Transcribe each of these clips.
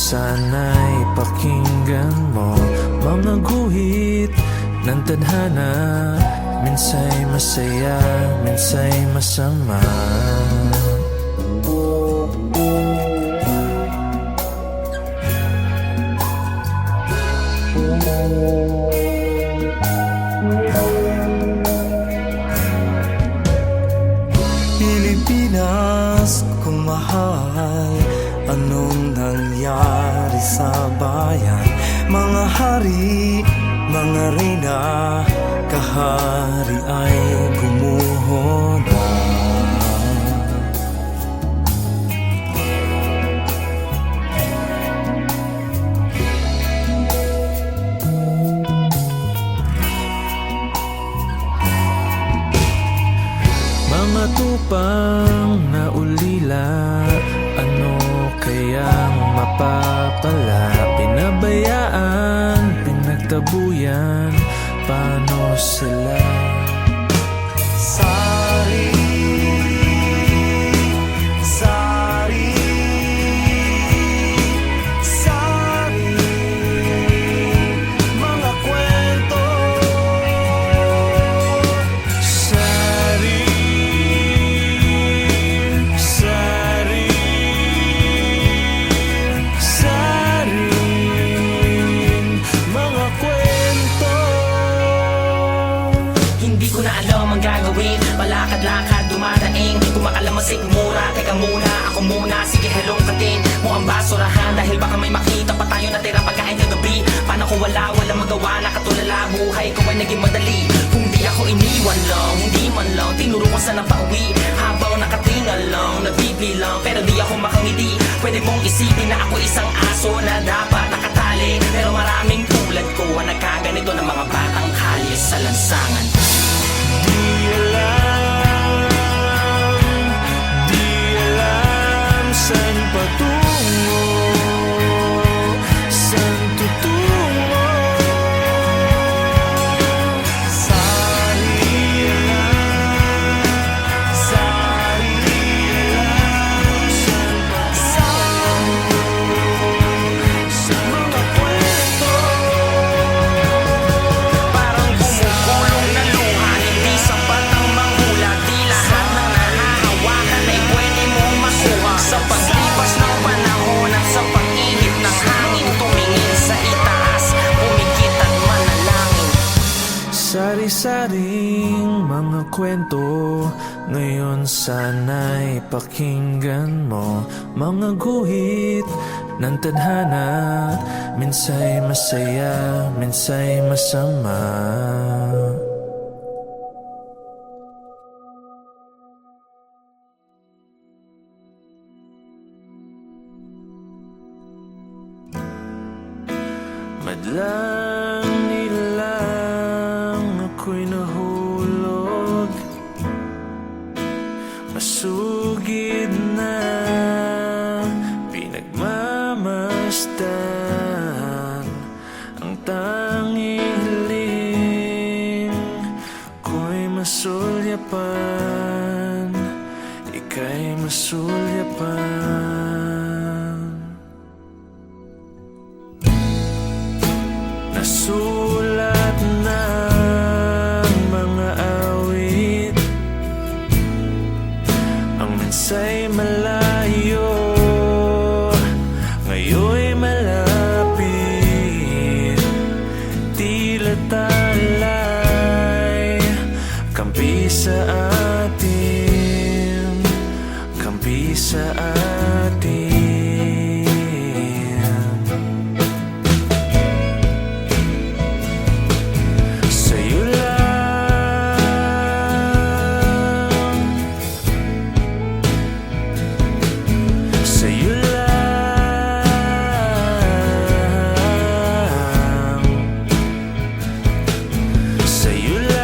sana'y pakinggan mo mga guhit ng tadhana. Minsa'y masaya, minsa'y masama. Pilipinas kung mahal, anong nangyari sa bayan? Mga hari, mga reyna, kahari ay gumuho na. Mga tupang na ulila, ano kayang mapapala? Pinabayaan, pinagtabuyan, paano sila? Sari, sari, sari, mga kwento. Sari, sari, sari, mga kwento. Hindi ko na alam ang gagawin, palakad-lakad, dumadaing, kumakalamasig mura. Teka muna, ako muna, sige helong katin mo ang basurahan, dahil baka may makita pa tayo na tirang pagkain kagabi. Paano kung walang magawa, nakatulala, buhay ko ay naging madali. Kung di ako iniwan lang, hindi man lang tinuro ko saan ang pauwi. Habang nakatingal lang, nagbibilang, pero di ako makangiti. Pwede mong isipin na ako isang aso na dapat nakatali, pero maraming tulad ko ang nagkaganito ng mga batang kalye sa lansangan. Di alam saan patungo, saan tutungo. Sari, sari, mga kwento. Parang bumugulong na luha, hindi sapat ang manghula. Di lahat ng nahahawakan ay pwede mong makuha. Sa paglipas ng panahon at sa pag-ihip ng hangin, tumingin sa itaas, pumikit at manalangin. Sari-saring mga kwento, ngayon sana'y pakinggan mo. Mga guhit ng tadhana, minsa'y masaya, minsa'y masama. Madlang nilang ako'y nahulog, masugid na pinagmamasdan. Ang tanging hiling ko'y masulyapan, ika'y masulyapan. Nasulat ng mga awit, ang minsa'y malayo, ngayon'y malapit. Tila talay, kampi sa atin, kampi sa atin. Sa'yo lang, sa'yo lang, sa'yo lang.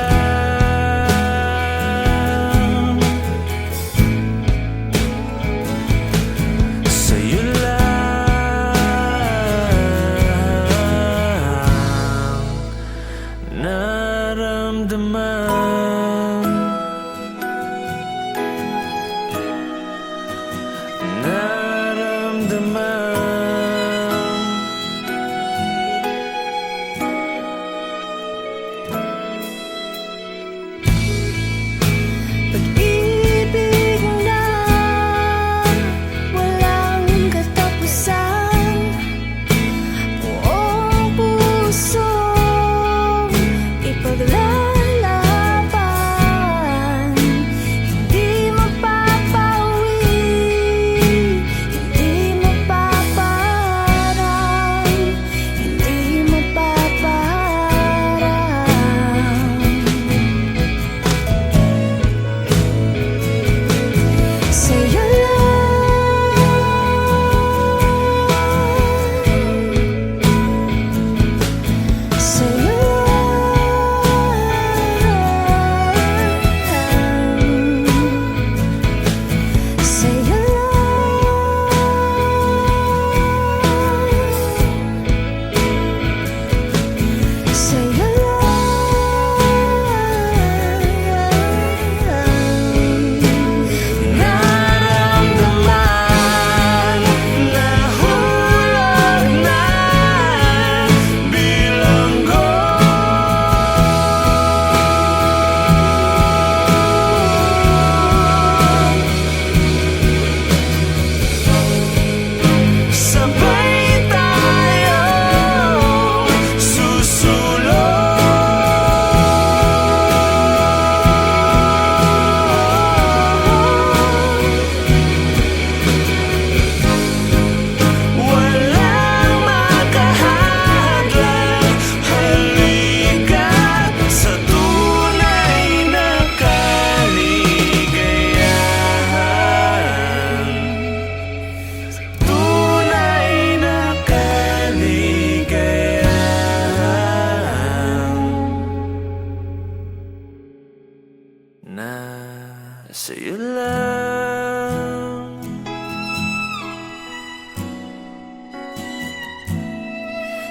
sa'yo lang.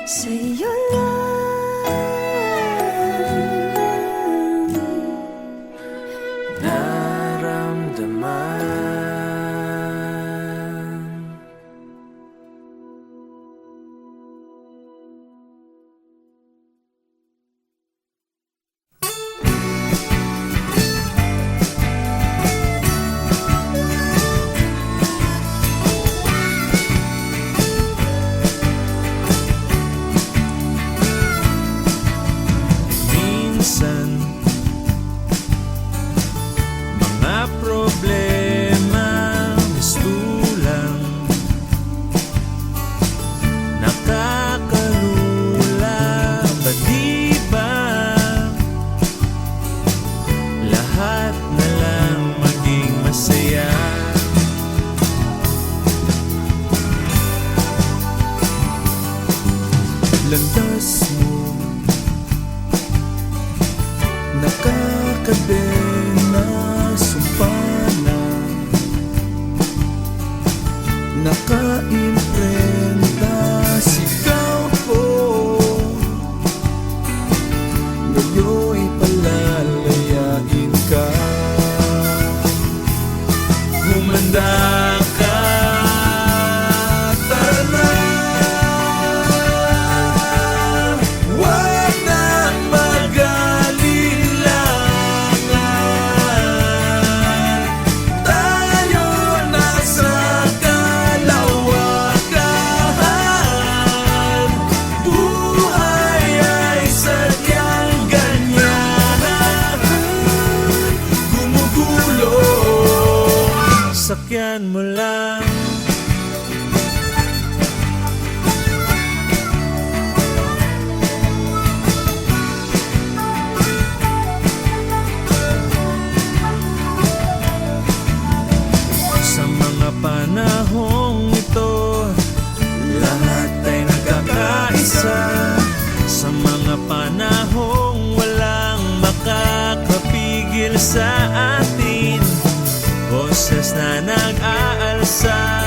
Sa'yo lang Naramdaman. Minsan, mga problema mistulang nakakalula. Ba't di ba lahat na lang maging masaya? Landas mo nakakadena, sumpana, nakaimprenta, sigaw ko ngayon'y palalayain ka. Humanda ka, tara na. Huwag nang mag-alinlangan, tayo na sa kalawakan. Buhay ay sadyang ganyan, gumugulo. Sakyan mo lang. Sa mga panahong ito, lahat ay nagkakaisa. Sa mga panahong walang makakapigil sa atin, boses na nag-aalsa,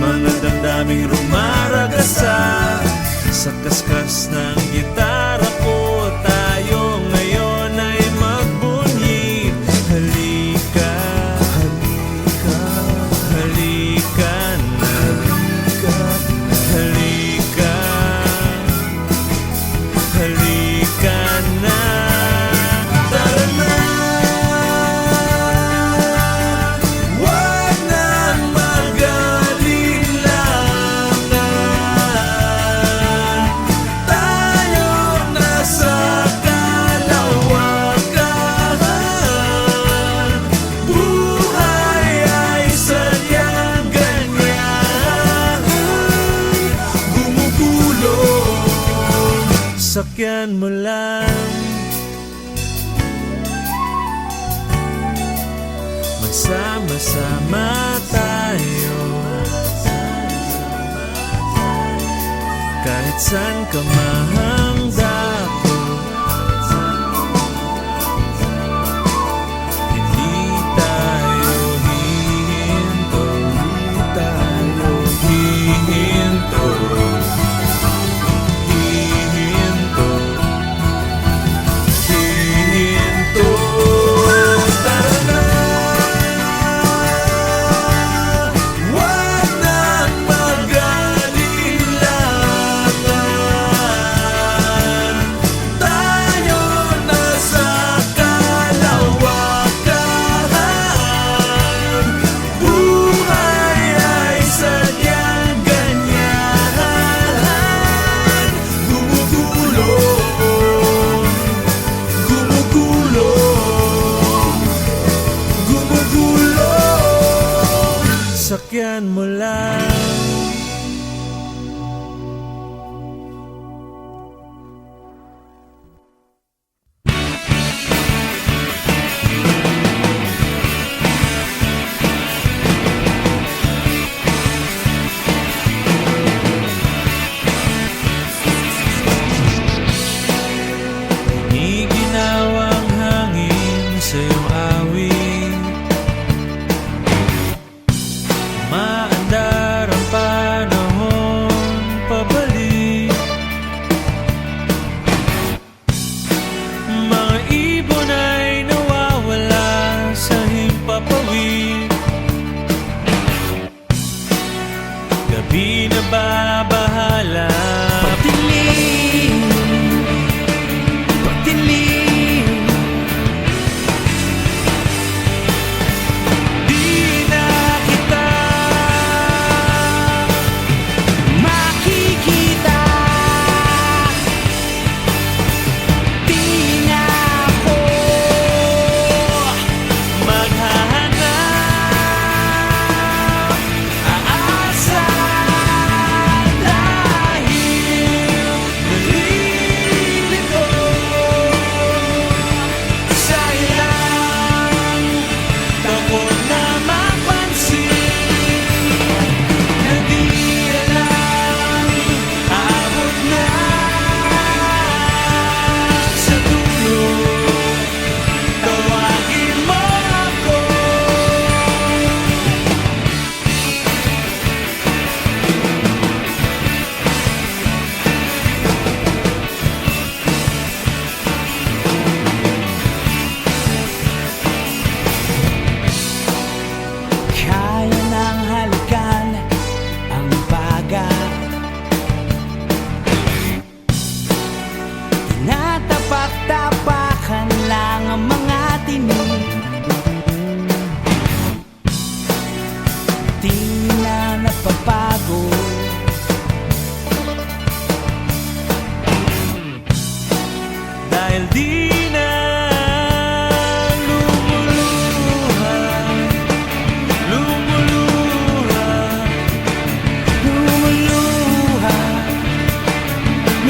mga damdaming rumaragasa. Sa kaskas ng gitara ko, tayo ngayon ay magbunyi. Halika, halika, halika na, halika, halika na. Tara na. Huwag nang mag-alinlangan, tayo na sa kalawakan. Buhay ay sadyang ganyan, gumugulong. Sakyan mo lang. Magsama-sama tayo, kahit saan ka mahangdako. Hindi tayo hihinto, hindi tayo hihinto, hihinto, hihinto. Tara na. Huwag nang mag-alinlangan, tayo na sa kalawakan. Buhay ay sadyang ganyan, gumugulong, gumugulong, gumugulong. Sakyan mo lang. Iginawang hangin sa iyong awit, dahil di na lumuluha, lumuluha, lumuluha,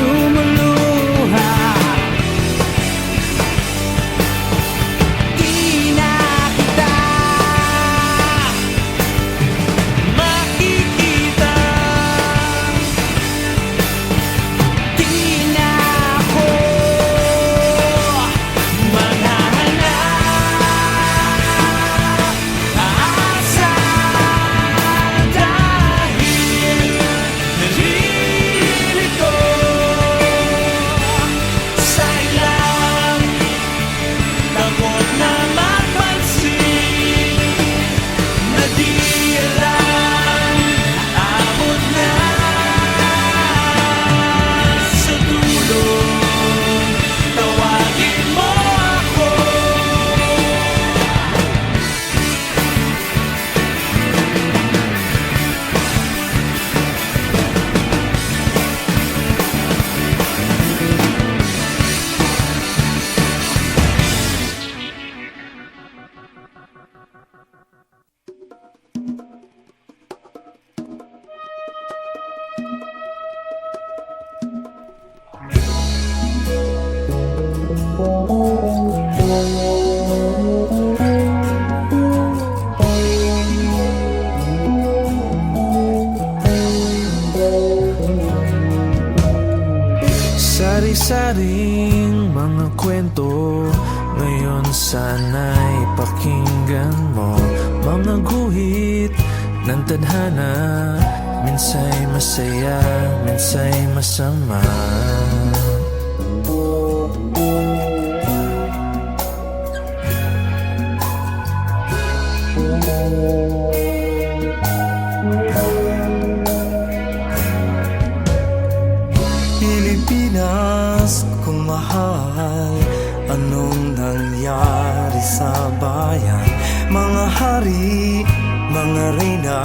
lumuluha. Di na kita makikita, di na ako maghahanap, aasa dahil nalilito sa ilang takot na mapansin na di alam abot na sa dulo. Tawagin mo ako. Sari-saring mga kwento, ngayon sana'y pakinggan mo. Mga guhit ng tadhana, minsa'y masaya, minsa'y masama. Pilipinas kung mahal, anong nangyari sa bayan? Mga hari, mga reyna,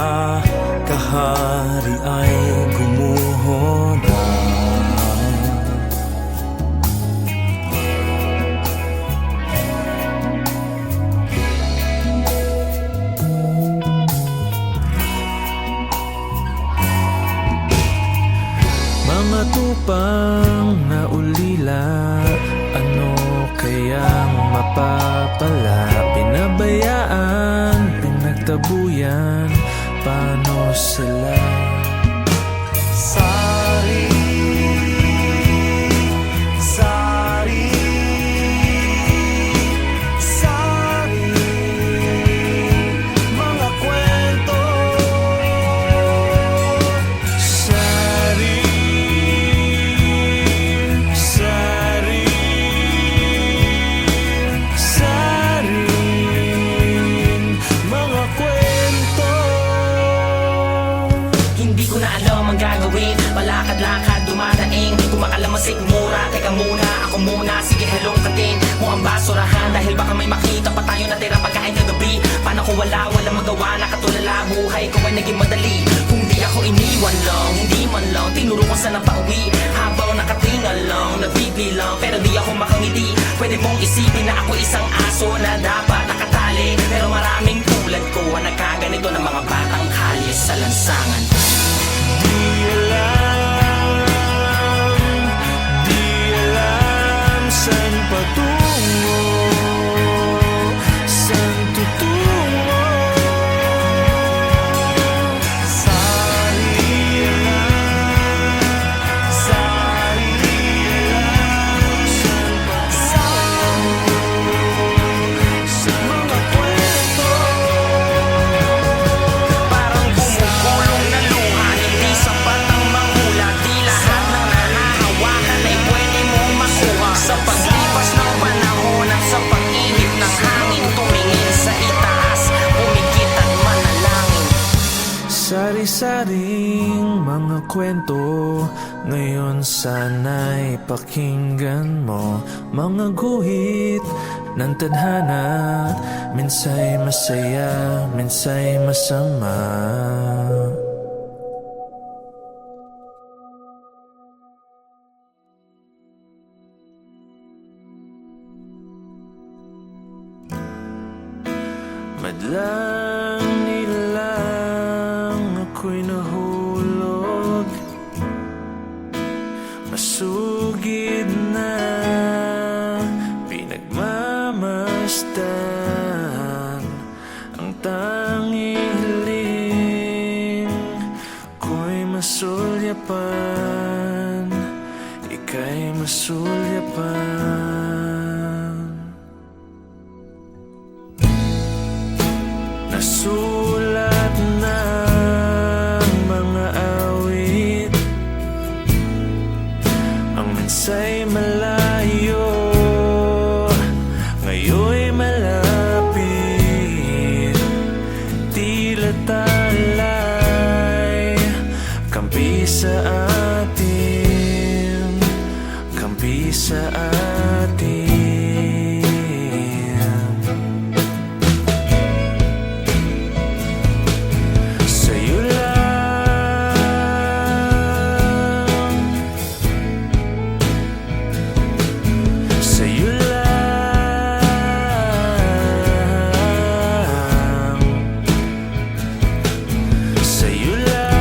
kahari ay gumuho na. Mga tupang na ulila, ano kayang mapapala? Pinabayaan, pinagtabuyan, paano sila? Sari, sari, sari, mga kwento. Sari, sari, sari, mga kwento. Hindi ko na alam ang gagawin, palakad-lakad, dumadaing kumakalamasig mura, teka muna, ako muna, sige helong katin mo ang basurahan, dahil baka may makita pa tayo na tira pagkain kagabi. Paano kung walang magawa, nakatulala, buhay ko ay naging madali. Kung di ako iniwan lang, hindi man lang tinuro ko saan ang pauwi, habang nakatingal lang, nagbibilang, pero di ako makangiti. Pwede mong isipin na ako isang aso na dapat nakatali, pero maraming tulad ko ang nagkaganito ng mga batang kalye sa lansangan. Di alam saan patungo, saan tutungo. Sari, sari, sa mga kwento. Parang bumubulong na luha, hindi sapat ang manghula. Di lahat ng nanahawakan ay pwede mong makuha. Sa paglipas ng panahon at sa pag-ihip ng hangin, tumingin sa itaas, pumikit at manalangin. Sari-saring mga kwento, ngayon sana'y pakinggan mo. Mga guhit ng tadhana, minsa'y masaya, minsa'y masama. Madlang nilang ako'y nahulog, masugid na pinagmamasdan. Ang tanging hiling ko'y masulyapan, ika'y masulyapan. Nasulat na ang mga awit, ang minsa'y malayo, ngayon'y malapit. Tila talay, kampi sa atin, kampi sa atin. Sa'yo lang, sa'yo lang, sa'yo lang,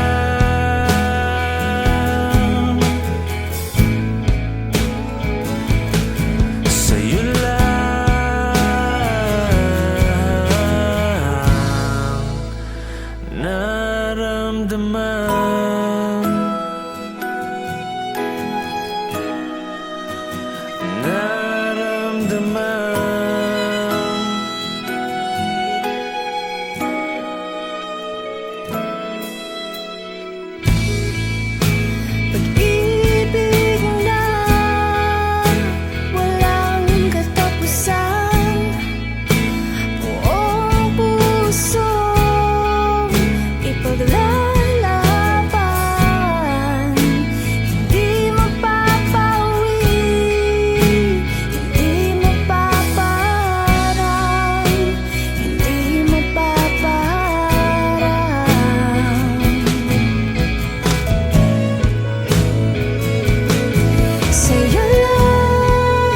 sa'yo lang naramdaman, naramdaman. Pag-ibig na walang katapusan, buong pusong ipaglalaban. Hindi mapapawi, hindi mapaparang, hindi mapaparang. Sa'yo lang,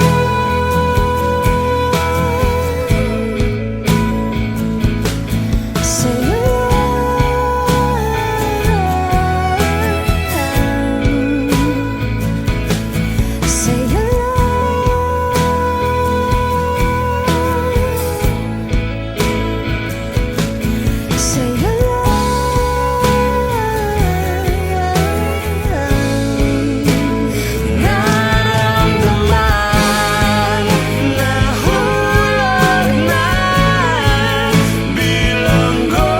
sa'yo lang, sa'yo lang, sa'yo lang. Naramdaman, nahulog na bilanggo.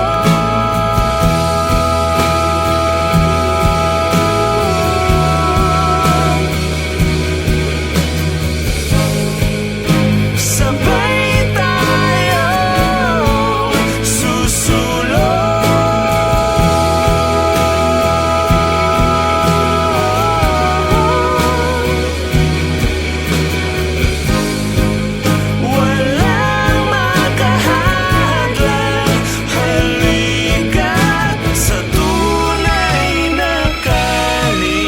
Sabay tayong susulong. Walang makahadlang, halika't sa tunay na kaligayahan,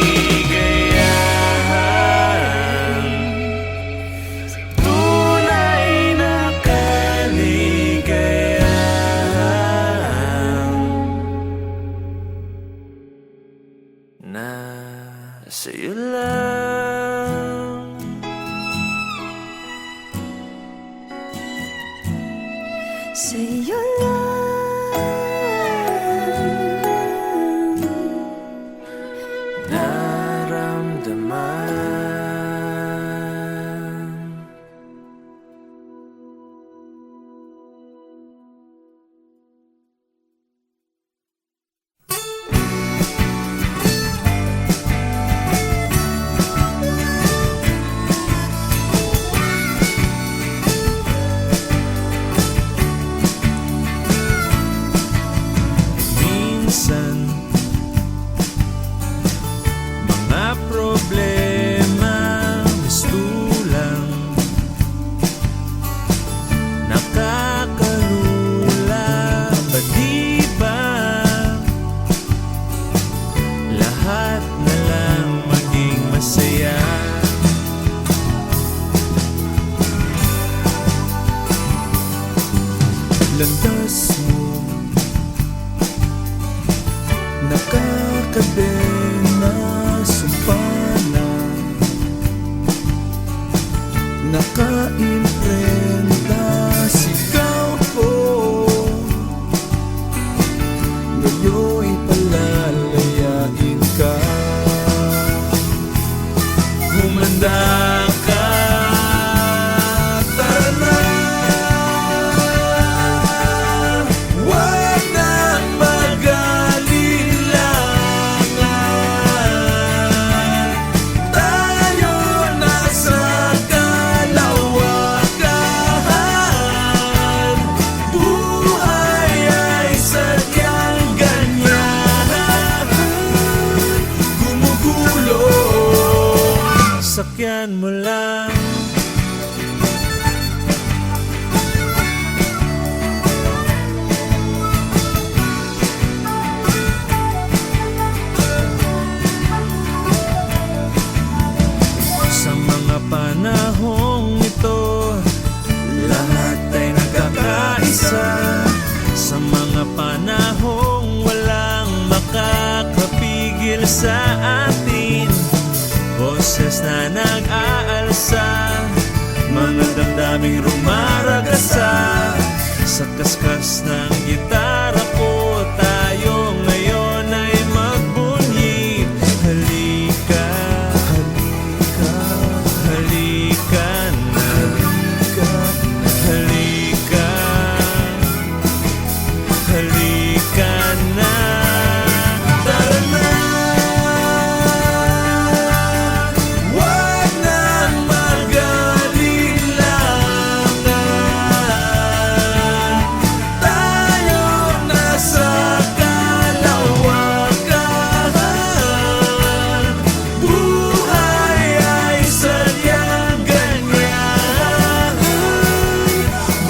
tunay na kaligayahan. Na sa'yo lang, Sa'yo lang, naramdaman. nakaimprenta. Sigaw ko, ngayon'y palalayain ka. Humanda ka, tara na. Huwag nang mag-alinlangan. Tayo na sa kalawakan. Buhay ay sadyang ganyan. Gumugulo, sakyan mo lang. Sa mga panahong ito, lahat ay nagkakaisa. Sa mga panahong walang makakapigil sa atin, boses na nag-aalsa, mga damdaming rumaragasa. Sa kaskas ng gitara ko, tayo ngayon ay magbunyi. Halika, halika, halika na. Halika, halika na. Tara na. Huwag nang mag-alinlangan. Tayo na sa kalawakan. Buhay ay sadyang ganyan.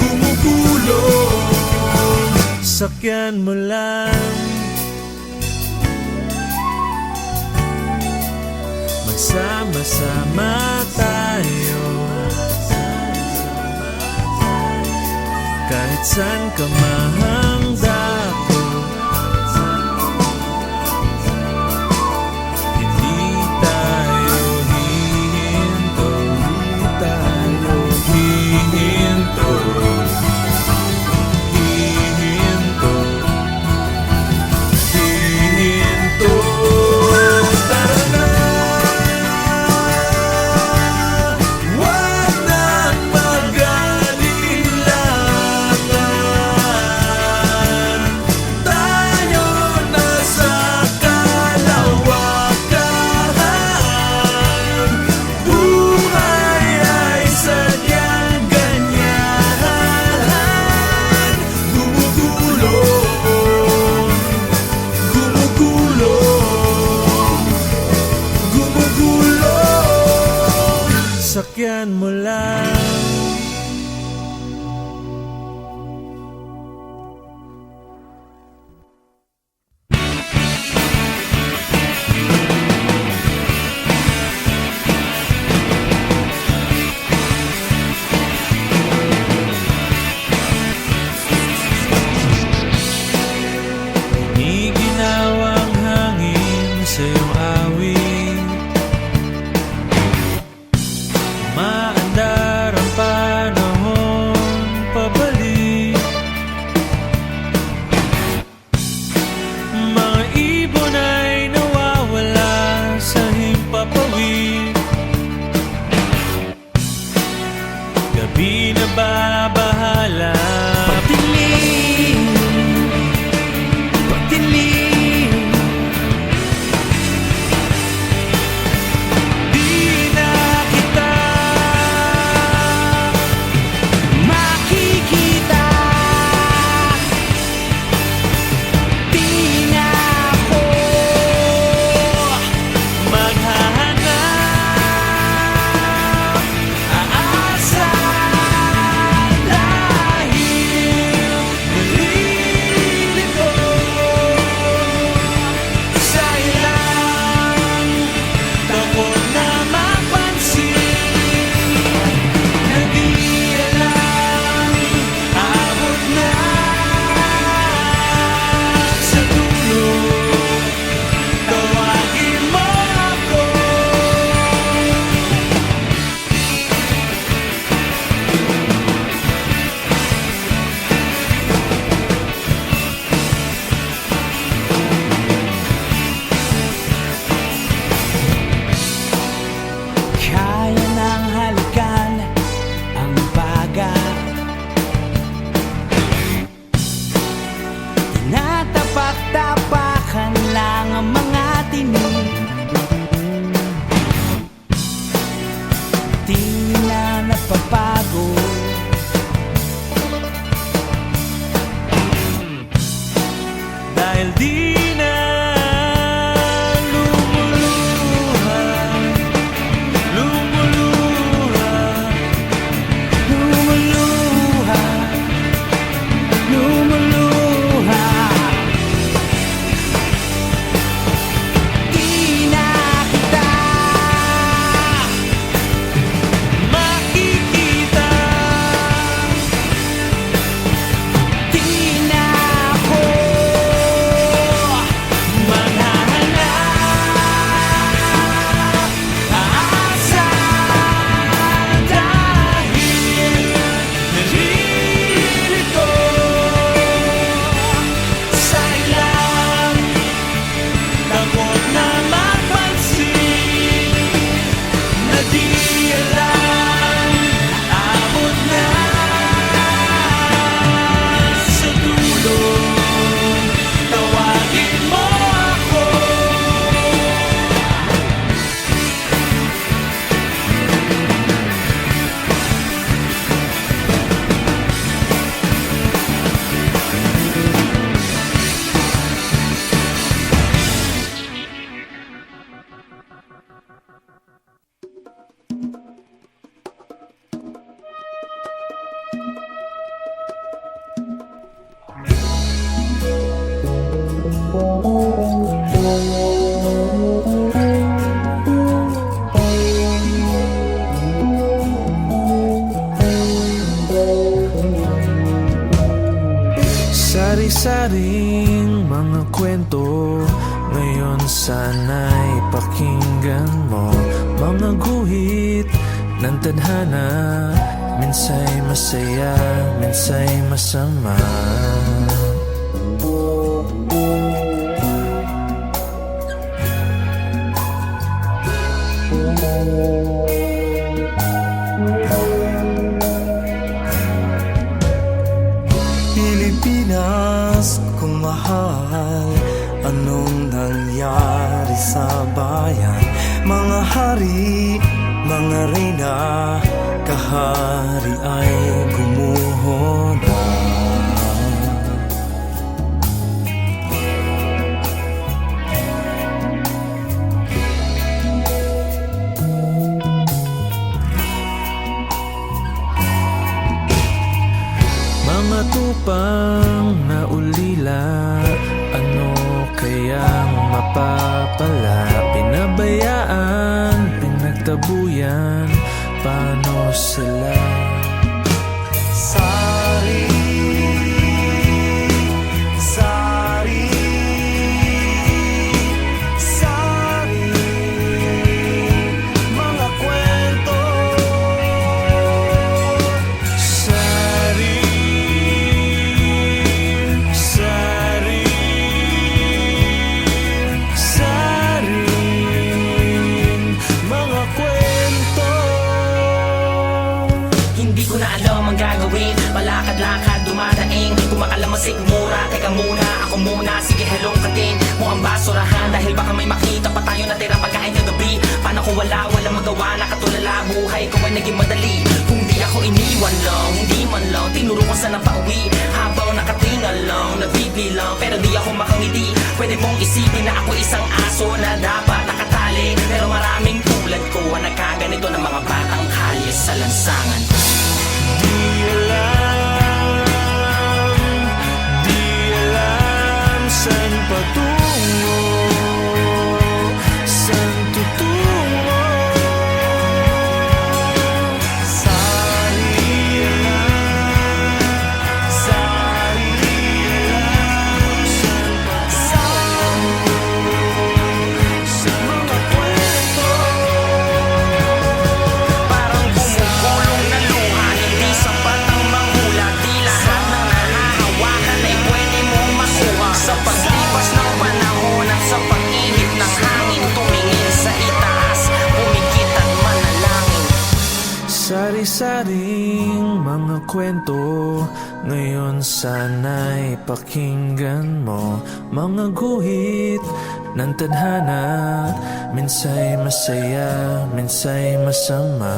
Gumugulong, sakyan mo lang. Magsama-sama tayo, kahit saan ka mahangda ko. Hindi tayo hihinto, hindi tayo hihinto, hihinto, hihinto. Tara na. Huwag nang mag-alinlangan. Tayo na sa kalawakan. Buhay ay sadyang ganyan. Gumugulong, gumugulong, gumugulong, sakyan mo lang. Iginawang hangin sa iyong awit, maandar ang panahon pabalik. Mga ibon ay nawawala sa himpapawid. Gabi na babahala, pagdilim, pagdilim. Di na kita makikita. Di na ako maghahanap. Aasa dahil Di na napapago. Dahil di na lumuluha, lumuluha, lumuluha, lumuluha. Di na kita makikita. Di na ako maghahanap aasa. Dahil nalilito sa ilang takot na mapansin na di alam abot na sa dulo. Tawagin mo ako. Sari-saring mga kwento, ngayon sana'y pakinggan mo. Mga guhit ng tadhana, minsa'y masaya, minsa'y masama. Pilipinas kung mahal, anong nangyari sa bayan? Mga hari, mga reyna, kahari ay gumuho na. Mga tupang na ulila, ano kayang mapapala? Pinabayaan, pinagtabuyan, paano sila? Sari, sari, sari, mga kwento. Sari, sari, sari, mga kwento. Hindi ko na alam ang gagawin. Malakad-lakad, dumadaing, kumakalamasik mura. Teka muna, ako muna, sige hello katin mo ang basurahan. Dahil baka may makita pa tayo na tira pagkain kagabi. Paano kung walang magawa, nakatulala buhay ko ay naging madali. Kung di ako iniwan lang, hindi man lang tinuro ko sana pauwi. Habang nakatingal lang, nagbibilang, pero di ako makangiti. Pwede mong isipin na ako isang aso na dapat nakatali, pero maraming tulad ko ang nagkaganito ng mga batang kalye sa lansangan. Di alam saan patungo, saan tutungo. Sari, sari, Sa mga kwento, Para Sari-saring mga kwento, ngayon sana'y pakinggan mo. Mga guhit ng tadhana, minsay masaya, minsay masama.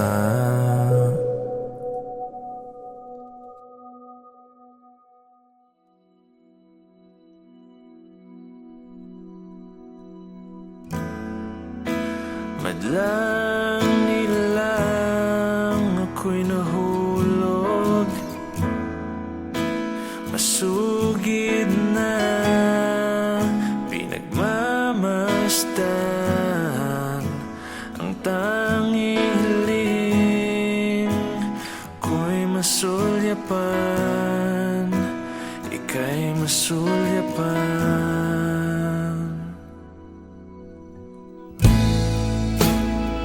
Madlang nilang ako'y nahulog, masugid na pinagmamasdan. Ang tanging hiling ko'y masulyapan, ika'y masulyapan.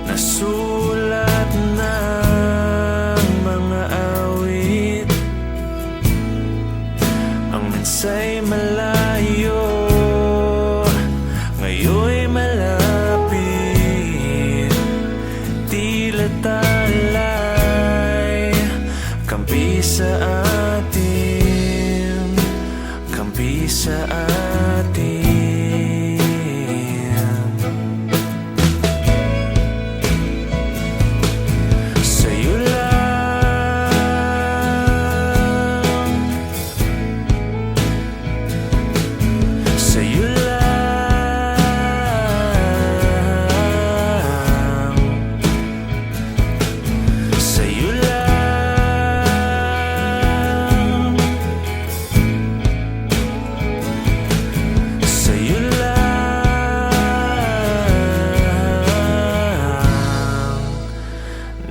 Nasulat ng mga awit, ang minsay malayo, ngayon'y malapit. Tila talay, kampi sa atin, kampi sa atin. Sa'yo lang, sa'yo lang, sa'yo lang, sa'yo lang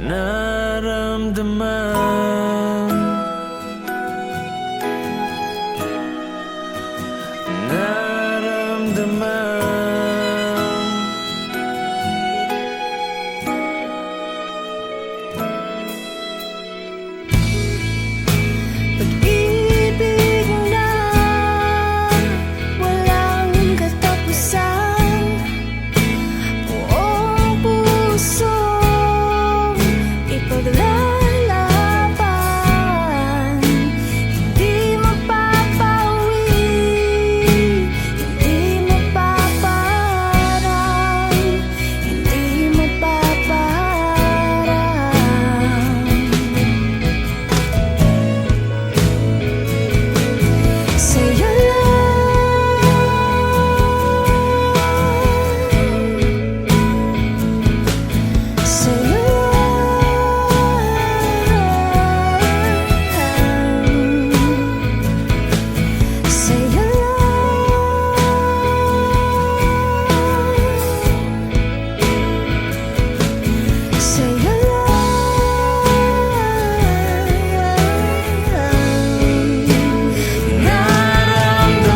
naramdaman, naramdaman. Pag-ibig na walang katapusan, buong pusong ipaglalaban. Hindi mapapawi, hindi mapaparang, hindi mapaparang. Sa'yo lang, sa'yo lang, sa'yo lang, sa'yo lang.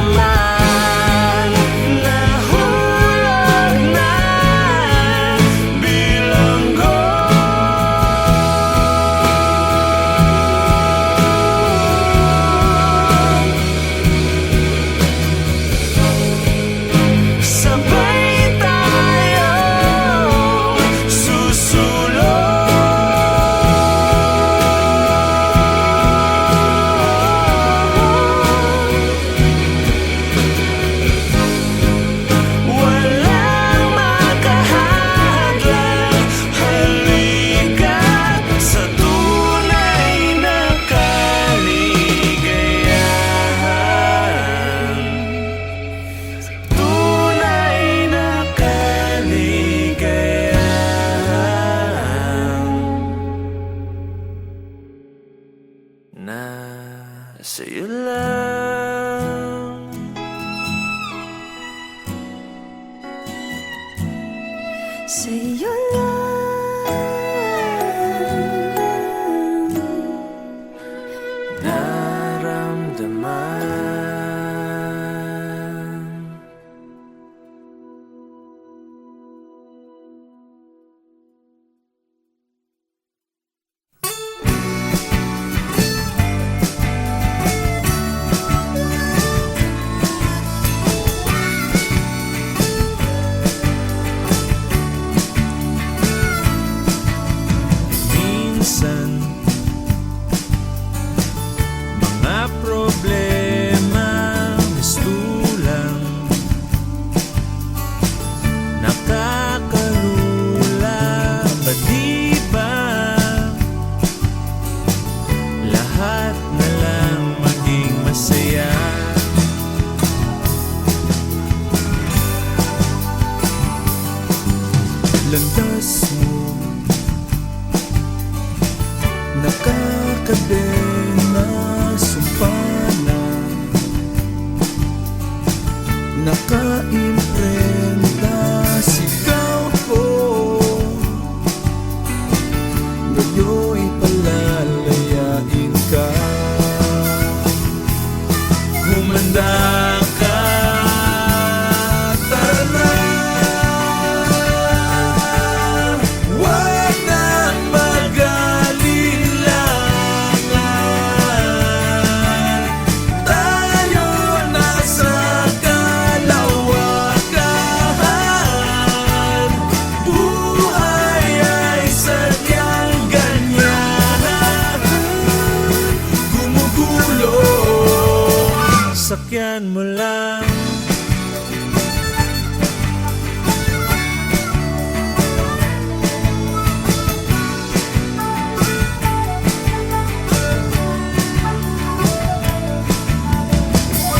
Naramdaman, nahulog na bilanggo. Sabay tayong susulong. Walang makahadlang, halika't sa tunay na kaligayahan. Tunay na kaligayahan na sa'yo lang, Sa'yo lang, naramdaman. nakakadena, sumpana, nakaimprenta, sigaw ko. Ngayon'y palalayain ka. Humanda ka, tara na. Huwag nang mag-alinlangan. Tayo nasa kalawakan. Buhay ay sadyang ganyan. Gumugulo, sakyan mo lang.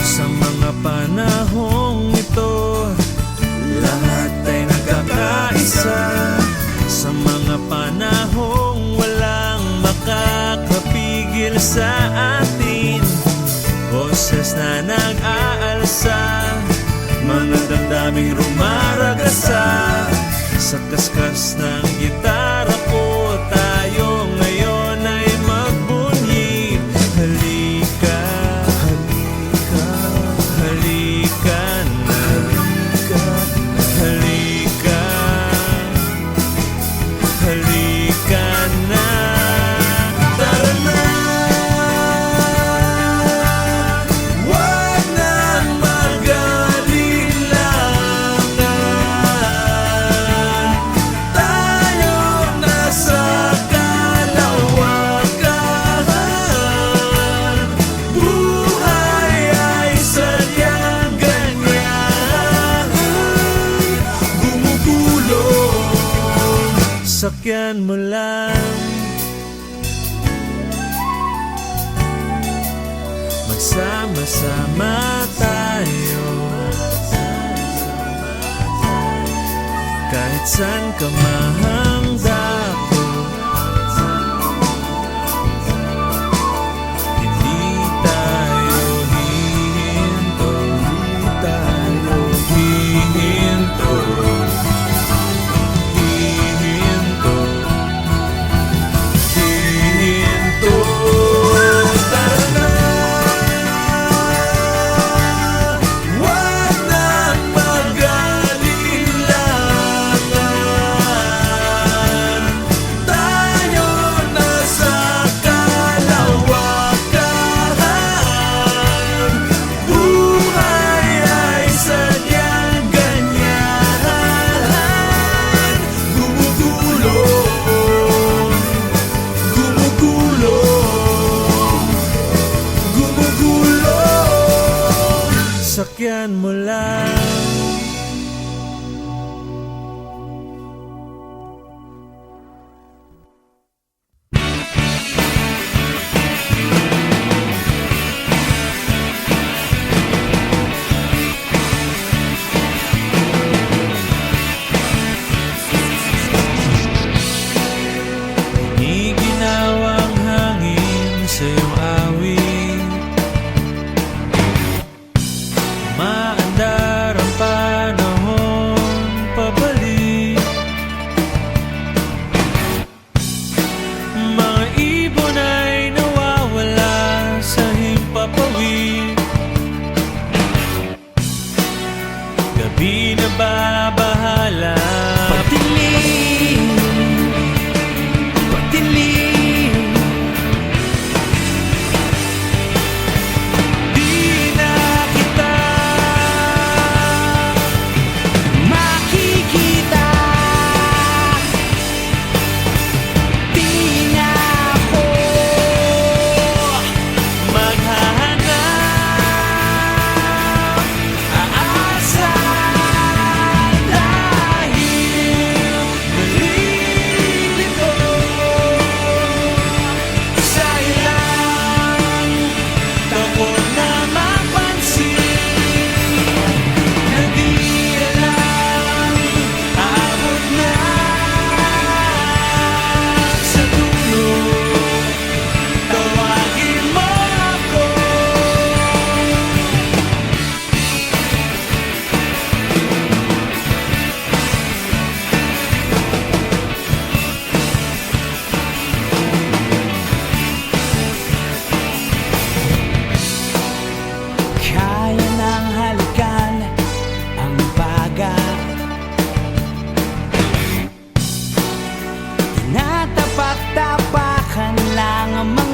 Sa mga panahong ito, lahat ay nagkakaisa. Sa mga panahong walang makakapigil sa atin, boses na nag-aalsa, mga damdaming rumaragasa. Sa kaskas ng gitara ko, tayo ngayon ay magbunyi. Halika, halika, halika na, halika, halika na. Tara na. Huwag nang mag-alinlangan. Tayo nasa kalawakan. Buhay ay sadyang ganyan. Gumugulo, sakyan mo lang. Magsama-sama tayo, kahit saan ka mahangdako. Hindi tayo hihinto, hindi tayo hihinto, hihinto, hihinto. Tara na. Huwag nang mag-alinlangan. Tayo nasa kalawakan. Buhay ay sadyang ganyan. Gumugulo, gumugulo, gumugulo, sakyan mo lang. Iginawang hangin sa iyong awit, maandar mga